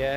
है.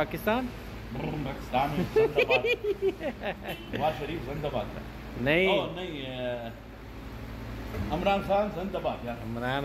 पाकिस्तान? पाकिस्तान में जिंदाबाद. नवाज शरीफ जिंदाबाद. नहीं इमरान खान जिंदाबाद यार. इमरान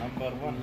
नंबर 1.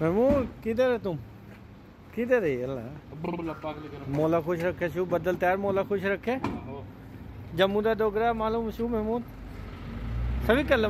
महमूद किधर है तुम? किधर है अल्लाह मौला खुश रखे शू बदल तैयार मौला खुश रखे. जम्मू का डोगरा मालूम शू महमूद सभी कर लो.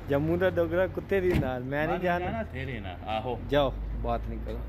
जम्मू का डोगरा कुत्ते दी नार मैं नहीं जाना तेरे नार. आहो जाओ बात नहीं करो.